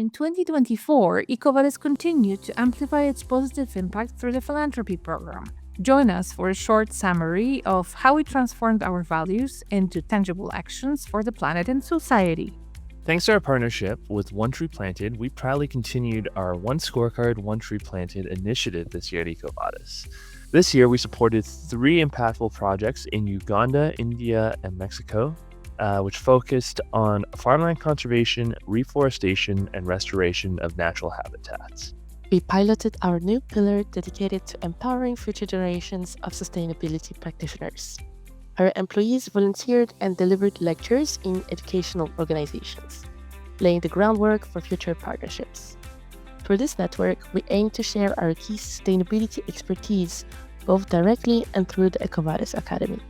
In 2024, EcoVadis continued to amplify its positive impact through the Philanthropy program. Join us for a short summary of how we transformed our values into tangible actions for the planet and society. Thanks to our partnership with One Tree Planted, we proudly continued our One Scorecard, One Tree Planted initiative this year at EcoVadis. This year, we supported 3 impactful projects in Uganda, India, and Mexico, which focused on farmland conservation, reforestation, and restoration of natural habitats. We piloted our new pillar dedicated to empowering future generations of sustainability practitioners. Our employees volunteered and delivered lectures in educational organizations, laying the groundwork for future partnerships. Through this network, we aim to share our key sustainability expertise both directly and through the EcoVadis Academy.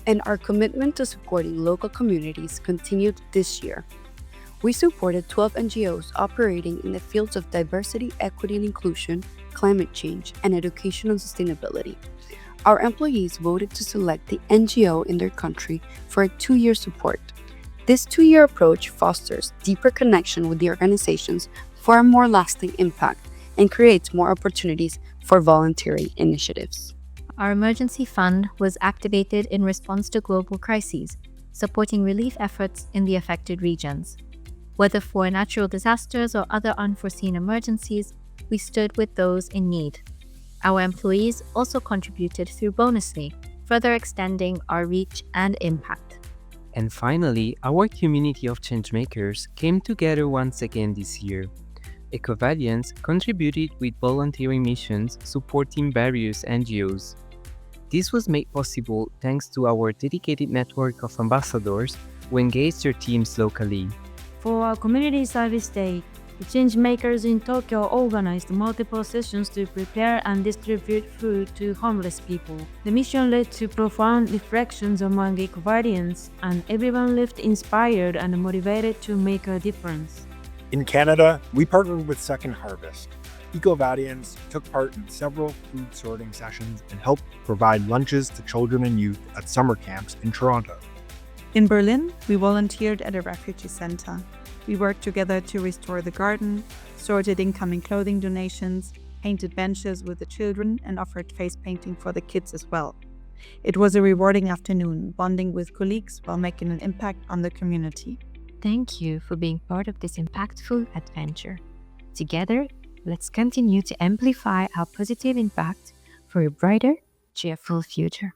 And our commitment to supporting local communities continued this year. We supported 12 NGOs operating in the fields of diversity, equity and inclusion, climate change, and education and sustainability. Our employees voted to select the NGO in their country for a 2-year support. This 2-year approach fosters deeper connection with the organizations for a more lasting impact and creates more opportunities for voluntary initiatives. Our emergency fund was activated in response to global crises, supporting relief efforts in the affected regions. Whether for natural disasters or other unforeseen emergencies, we stood with those in need. Our employees also contributed through Bonusly, further extending our reach and impact. And finally, our community of changemakers came together once again this year. EcoVadians contributed with volunteering missions supporting various NGOs. This was made possible thanks to our dedicated network of ambassadors who engaged their teams locally. For our Community Service Day, the changemakers in Tokyo organized multiple sessions to prepare and distribute food to homeless people. The mission led to profound reflections among EcoVadians, and everyone left inspired and motivated to make a difference. In Canada, we partnered with Second Harvest. EcoVadians took part in several food sorting sessions and helped provide lunches to children and youth at summer camps in Toronto. In Berlin, we volunteered at a refugee center. We worked together to restore the garden, sorted incoming clothing donations, painted benches with the children, and offered face painting for the kids as well. It was a rewarding afternoon, bonding with colleagues while making an impact on the community. Thank you for being part of this impactful adventure. Together, let's continue to amplify our positive impact for a brighter, cheerful future.